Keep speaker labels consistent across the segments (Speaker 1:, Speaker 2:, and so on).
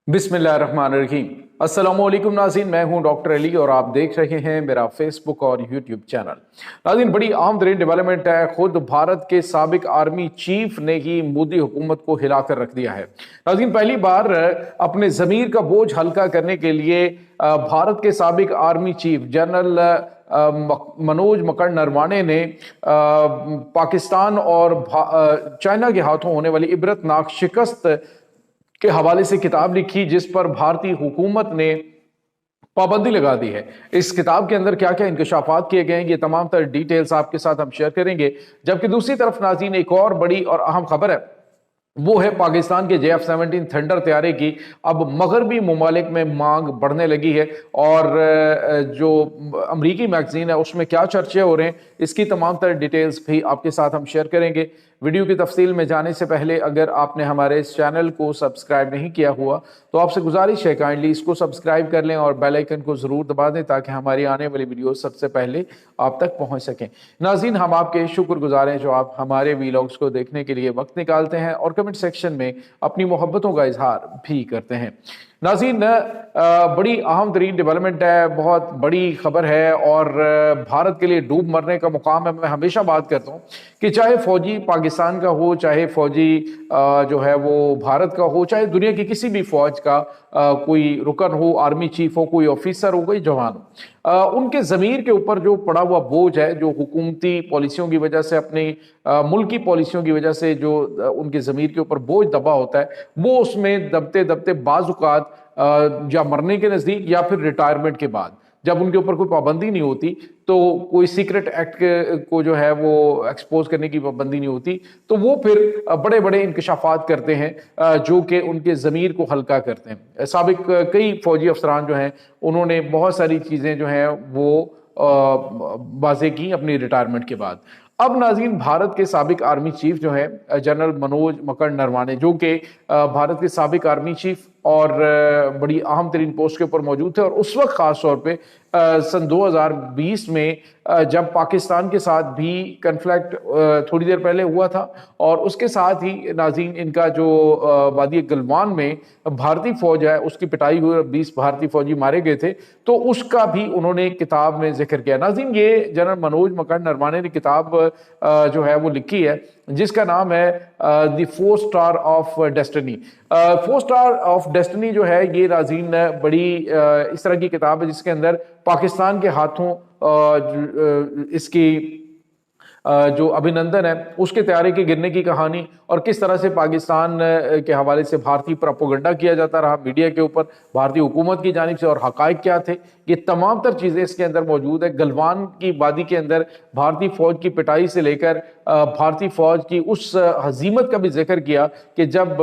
Speaker 1: बिस्मिल्लाहिर्रहमानिर्रहीम। अस्सलामुअलैकुम नाज़रीन, मैं हूं डॉक्टर अली और आप देख रहे हैं मेरा फेसबुक और यूट्यूब चैनल। नाज़रीन, बड़ी अहम तरीन डेवलपमेंट है। खुद भारत के साबिक आर्मी चीफ ने ही मोदी हुकूमत को हिलाकर रख दिया है। नाज़रीन, पहली बार अपने ज़मीर का बोझ हल्का करने के लिए भारत के साबिक army chief general Manoj Mukund Naravane ने पाकिस्तान और चाइना के हाथों होने वाली इबरतनाक शिकस्त के हवाले से किताब लिखी, जिस पर भारतीय हुकूमत ने पाबंदी लगा दी है। इस किताब के अंदर क्या क्या इंकशाफात किए गए हैं, ये तमाम तर डिटेल्स आपके साथ हम शेयर करेंगे। जबकि दूसरी तरफ नाज़रीन, एक और बड़ी और अहम खबर है, वो है पाकिस्तान के JF-17 थंडर तैयारे की अब मगरबी ममालिक में मांग बढ़ने लगी है। और जो अमरीकी मैगजीन है उसमें क्या चर्चे हो रहे हैं, इसकी तमाम तर डिटेल्स भी आपके साथ हम शेयर करेंगे। वीडियो की तफसील में जाने से पहले अगर आपने हमारे इस चैनल को सब्सक्राइब नहीं किया हुआ तो आपसे गुजारिश है काइंडली इसको सब्सक्राइब कर लें और बेल आइकन को ज़रूर दबा दें ताकि हमारी आने वाली वीडियो सबसे पहले आप तक पहुंच सकें। नाज़रीन, हम आपके शुक्रगुजार हैं जो आप हमारे वीलॉग्स को देखने के लिए वक्त निकालते हैं और कमेंट सेक्शन में अपनी मोहब्बतों का इजहार भी करते हैं। नाज़रीन, बड़ी अहम तरीन डेवलपमेंट है, बहुत बड़ी खबर है और भारत के लिए डूब मरने का मुकाम है। मैं हमेशा बात करता हूँ कि चाहे फौजी पाकिस्तान का हो, चाहे फौजी जो है वो भारत का हो, चाहे दुनिया की किसी भी फौज का कोई रुकन हो, आर्मी चीफ हो, कोई ऑफिसर हो, कोई जवान हो, उनके ज़मीर के ऊपर जो पड़ा हुआ बोझ है, जो हुकूमती पॉलिसियों की वजह से, अपनी मुल्की पॉलिसियों की वजह से जो उनके ज़मीर के ऊपर बोझ दबा होता है, वो उसमें दबते दबते बाज़-औक़ात या मरने के नज़दीक या फिर रिटायरमेंट के बाद, जब उनके ऊपर कोई पाबंदी नहीं होती, तो कोई सीक्रेट एक्ट को जो है वो एक्सपोज करने की पाबंदी नहीं होती, तो वो फिर बड़े बड़े इंकशाफात करते हैं जो कि उनके ज़मीर को हल्का करते हैं। साबिक कई फौजी अफसरान जो हैं उन्होंने बहुत सारी चीज़ें जो हैं वो वाज़े की अपनी रिटायरमेंट के बाद। अब नाज़रीन, भारत के साबिक आर्मी चीफ जो है जनरल मनोज मकड़ नरवाने, जो कि भारत के साबिक आर्मी चीफ और बड़ी अहम तरीन पोस्ट के ऊपर मौजूद थे, और उस वक्त ख़ास तौर पे सन 2020 में जब पाकिस्तान के साथ भी कन्फ्लिक्ट थोड़ी देर पहले हुआ था, और उसके साथ ही नाज़रीन इनका जो वादी गलवान में भारतीय फौज है उसकी पिटाई हुई, 20 भारतीय फौजी मारे गए थे, तो उसका भी उन्होंने किताब में जिक्र किया। नाज़रीन, ये जनरल मनोज मकड़ नरवाने ने किताब जो है वो लिखी है, जिसका नाम है the 4 star of destiny. 4 star of destiny जो है ये नाज़रीन बड़ी इस तरह की किताब है जिसके अंदर पाकिस्तान के हाथों इसकी जो अभिनंदन है उसके तैयारी के गिरने की कहानी, और किस तरह से पाकिस्तान के हवाले से भारतीय प्रोपेगेंडा किया जाता रहा मीडिया के ऊपर भारतीय हुकूमत की जानिब से, और हकायक क्या थे, ये तमाम तर चीज़ें इसके अंदर मौजूद है। गलवान की वादी के अंदर भारतीय फौज की पिटाई से लेकर भारतीय फौज की उस हजीमत का भी जिक्र किया कि जब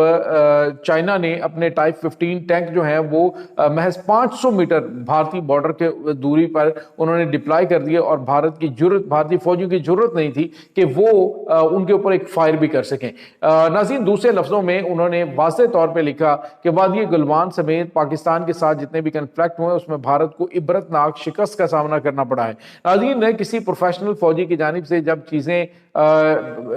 Speaker 1: चाइना ने अपने टाइप 15 टैंक जो हैं वो महज 500 मीटर भारतीय बॉर्डर के दूरी पर उन्होंने डिप्लॉय कर दिए, और भारतीय फौजियों की जरूरत नहीं थी कि वो उनके ऊपर एक फायर भी कर सकें। नाज़रीन, दूसरे लफ्जों में उन्होंने वाज़ेह तौर पे लिखा कि वादी गलवान समेत पाकिस्तान के साथ जितने भी कन्फ्लिक्ट हुए उसमें भारत को इबरतनाक शिकस्त का सामना करना पड़ा है। नाज़रीन, किसी प्रोफेशनल फौजी की जानिब से जब चीज़ें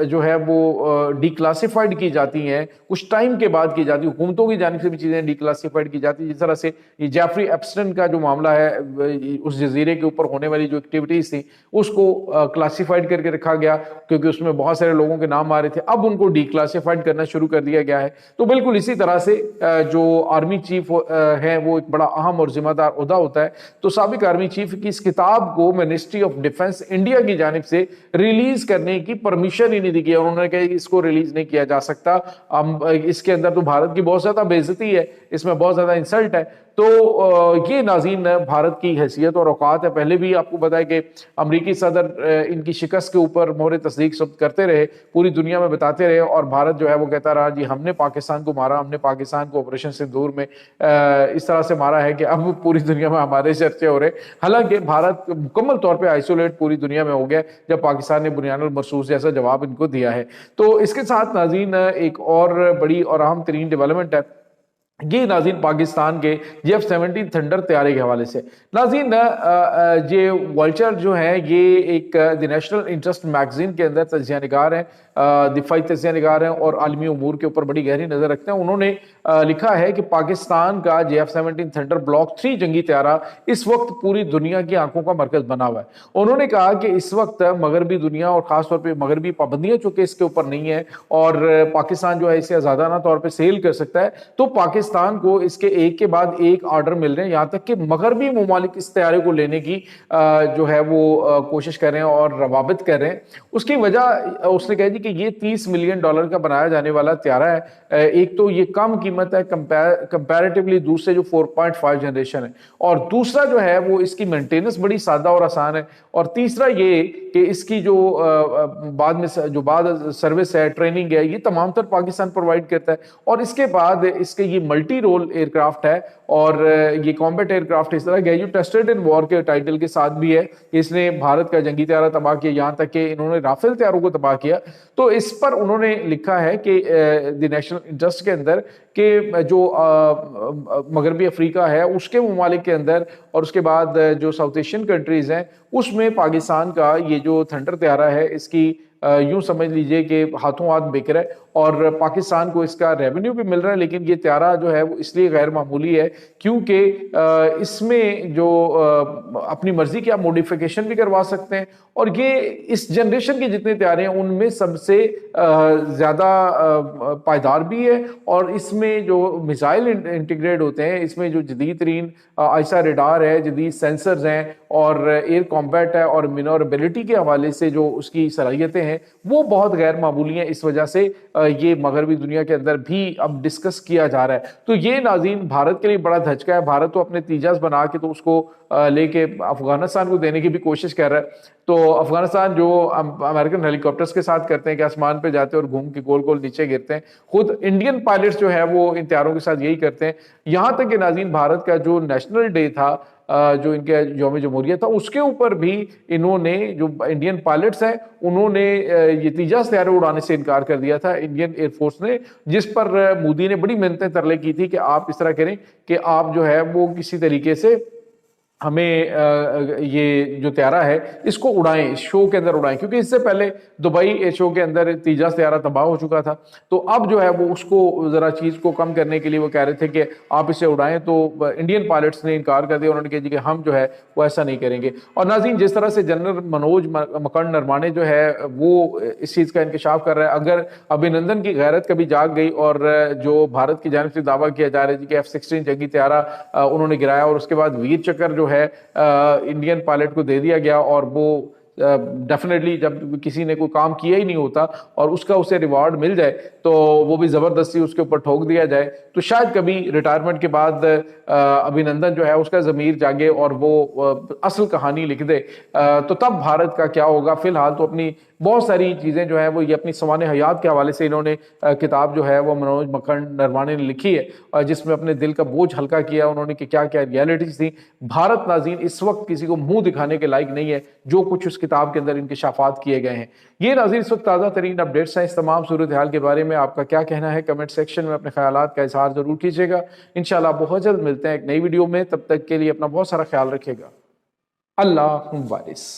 Speaker 1: जो है वो डिक्लासिफाइड की जाती हैं, कुछ टाइम के बाद की जाती, हुकूमतों की जानिब से भी चीज़ें डिक्लासिफाइड की जाती, जिस तरह से ये जेफरी एप्स्टन का जो मामला है, उस जजीरे के ऊपर होने वाली जो एक्टिविटीज थी उसको क्लासिफाइड करके रखा गया क्योंकि उसमें बहुत सारे लोगों के नाम आ रहे थे, अब उनको डिक्लासिफाइड करना शुरू कर दिया गया है। तो बिल्कुल इसी तरह से जो आर्मी चीफ है वो एक बड़ा अहम और जिम्मेदार ओहदा होता है। तो साबिक आर्मी चीफ की इस किताब को मिनिस्ट्री ऑफ डिफेंस इंडिया की जानिब से रिलीज करने की परमिशन ही नहीं दी गई, उन्होंने कहा कि इसको रिलीज नहीं किया जा सकता, इसके अंदर तो भारत की बहुत ज्यादा बेइज्जती है, इसमें बहुत ज्यादा इंसल्ट है। तो ये नाज़रीन भारत की हैसियत और औकात है। पहले भी आपको बताया कि अमरीकी सदर इनकी शिकस्त के ऊपर मोहर तस्दीक सब करते रहे, पूरी दुनिया में बताते रहे, और भारत जो है वो कहता रहा जी हमने पाकिस्तान को मारा, हमने पाकिस्तान को ऑपरेशन सिंदूर में इस तरह से मारा है कि अब पूरी दुनिया में हमारे चर्चे हो रहे। हालांकि भारत मुकम्मल तौर पर आइसोलेट पूरी दुनिया में हो गया जब पाकिस्तान ने बुनियानुल मरसूस जैसा जवाब इनको दिया है। तो इसके साथ नाज़रीन एक और बड़ी और अहम तरीन डेवलपमेंट है, یہ ناظرین پاکستان کے F-17 تھنڈر طیارے کے حوالے سے ناظرین یہ والچر جو ہے یہ ایک دی نیشنل انٹرسٹ میگزین کے اندر تجزیہ نگار ہیں، دفاعی تجزیہ نگار ہیں اور عالمی امور کے اوپر بڑی گہری نظر رکھتے ہیں۔ انہوں نے لکھا ہے کہ پاکستان کا F-17 تھنڈر بلاک 3 جنگی طیارہ اس وقت پوری دنیا کی آنکھوں کا مرکز بنا ہوا ہے۔ انہوں نے کہا کہ اس وقت مغربی دنیا اور خاص طور پہ مغربی پابندیاں چونکہ اس کے اوپر نہیں ہیں اور پاکستان جو ہے اسے آزادانہ طور پہ سیل کر سکتا ہے، تو پاکستان کو اس کے ایک کے بعد ایک آرڈر مل رہے ہیں، یہاں تک کہ مغربی ممالک اس طیارے کو لینے کی جو ہے وہ کوشش کر رہے ہیں اور روابط کر رہے ہیں۔ اس کی وجہ اس نے کہا جی کہ یہ $30 ملین کا بنایا جانے والا طیارہ ہے۔ ایک تو یہ کم قیمت ہے کمپیریٹیولی دوسرے جو 4.5 جنریشن ہے، اور دوسرا جو ہے وہ اس کی مینٹیننس بڑی سادہ اور آسان ہے، اور تیسرا یہ کہ اس کی جو بعد میں جو بعد سروس ہے، ٹریننگ ہے، یہ تمام تر پاکستان پرووائڈ کرتا ہے۔ اور اس کے بعد اس کے یہ ملٹی رول ایئر کرافٹ ہے اور یہ کامبیٹ ایئر کرافٹ اس طرح کا ہے جو ٹیسٹڈ ان وار کے ٹائٹل کے ساتھ بھی ہے۔ اس نے بھارت کا جنگی طیارہ تباہ کیا، یہاں تک کہ انہوں نے رافیل طیاروں کو تباہ کیا۔ تو اس پر انہوں نے لکھا ہے کہ دی نیشنل انٹرسٹ کے اندر کہ جو مغربی افریقہ ہے اس کے ممالک کے اندر اور اس کے بعد جو ساؤتھ ایشین کنٹریز ہیں اس میں پاکستان کا یہ جو تھنڈر طیارہ ہے اس کی یوں سمجھ لیجئے کہ ہاتھوں ہاتھ بک رہا ہے اور پاکستان کو اس کا ریونیو بھی مل رہا ہے، لیکن یہ طیارہ جو ہے وہ اس لیے غیر معمولی ہے کیونکہ اس میں جو اپنی مرضی کی آپ موڈیفیکیشن بھی کروا سکتے ہیں، اور یہ اس جنریشن کے جتنے طیارے ہیں ان میں سب سے زیادہ پائیدار بھی ہے، اور اس میں جو میزائل انٹیگریٹ ہوتے ہیں، اس میں جو جدید ترین آئسا ریڈار ہے، جدید سینسرز ہیں اور ایئر کامبیٹ ہے اور مینوربلٹی کے حوالے سے جو اس کی صلاحیتیں ہیں وہ بہت غیر معمولی ہیں۔ اس وجہ سے یہ مغربی دنیا کے اندر بھی اب ڈسکس کیا جا رہا ہے۔ تو یہ ناظرین بھارت کے لیے بڑا دھچکا ہے۔ بھارت تو اپنے تیجاس بنا کے تو اس کو لے کے افغانستان کو دینے کی بھی کوشش کر رہا ہے۔ تو افغانستان جو امریکن ہیلی کاپٹرز کے ساتھ کرتے ہیں کہ آسمان پہ جاتے ہیں اور گھوم کے گول گول نیچے گرتے ہیں، خود انڈین پائلٹس جو ہے وہ ان طیاروں کے ساتھ یہی کرتے ہیں۔ یہاں تک کہ ناظرین بھارت کا جو نیشنل ڈے تھا، جو ان کے یوم جمہوریہ تھا، اس کے اوپر بھی انہوں نے جو انڈین پائلٹس ہیں انہوں نے یہ تیجاس طیارے اڑانے سے انکار کر دیا تھا انڈین ایئر فورس نے، جس پر مودی نے بڑی منتیں ترلے کی تھی کہ آپ اس طرح کریں کہ آپ جو ہے وہ کسی طریقے سے ہمیں یہ جو طیارہ ہے اس کو اڑائیں، اس شو کے اندر اڑائیں، کیونکہ اس سے پہلے دبئی شو کے اندر تیجاس طیارہ تباہ ہو چکا تھا۔ تو اب جو ہے وہ اس کو ذرا چیز کو کم کرنے کے لیے وہ کہہ رہے تھے کہ آپ اسے اڑائیں، تو انڈین پائلٹس نے انکار کر دیا۔ انہوں نے کہا جی کہ ہم جو ہے وہ ایسا نہیں کریں گے۔ اور ناظرین جس طرح سے جنرل منوج مکنڈ نروانے جو ہے وہ اس چیز کا انکشاف کر رہا ہے، اگر ابھینندن کی غیرت کبھی جاگ گئی اور جو بھارت کی جانب سے دعویٰ کیا جا رہا ہے کہ F-16 جنگی طیارہ انہوں نے گرایا اور اس کے بعد ویر چکر جو ہے انڈین پائلٹ کو دے دیا گیا، اور وہ ڈیفینیٹلی جب کسی نے کوئی کام کیا ہی نہیں ہوتا اور اس کا اسے ریوارڈ مل جائے تو وہ بھی زبردستی اس کے اوپر ٹھوک دیا جائے، تو شاید کبھی ریٹائرمنٹ کے بعد ابھینندن جو ہے اس کا ضمیر جاگے اور وہ اصل کہانی لکھ دے، تو تب بھارت کا کیا ہوگا۔ فی الحال تو اپنی بہت ساری چیزیں جو ہیں وہ یہ اپنی سوانح حیات کے حوالے سے انہوں نے کتاب جو ہے وہ منوج مکنڈ نروانے نے لکھی ہے، جس میں اپنے دل کا بوجھ ہلکا کیا انہوں نے کہ کیا کیا ریالٹیز تھیں۔ بھارت ناظرین اس وقت کسی کو منہ دکھانے کے لائق نہیں ہے، جو کچھ اس کتاب کے اندر انکشافات کیے گئے ہیں۔ یہ ناظرین اس وقت تازہ ترین اپڈیٹس ہیں۔ اس تمام صورتحال کے بارے میں آپ کا کیا کہنا ہے؟ کمنٹ سیکشن میں اپنے خیالات کا اظہار ضرور کیجیے گا۔ انشاءاللہ بہت جلد ملتے ہیں ایک نئی ویڈیو میں، تب تک کے لیے اپنا بہت سارا خیال رکھیے گا۔ اللہ حافظ۔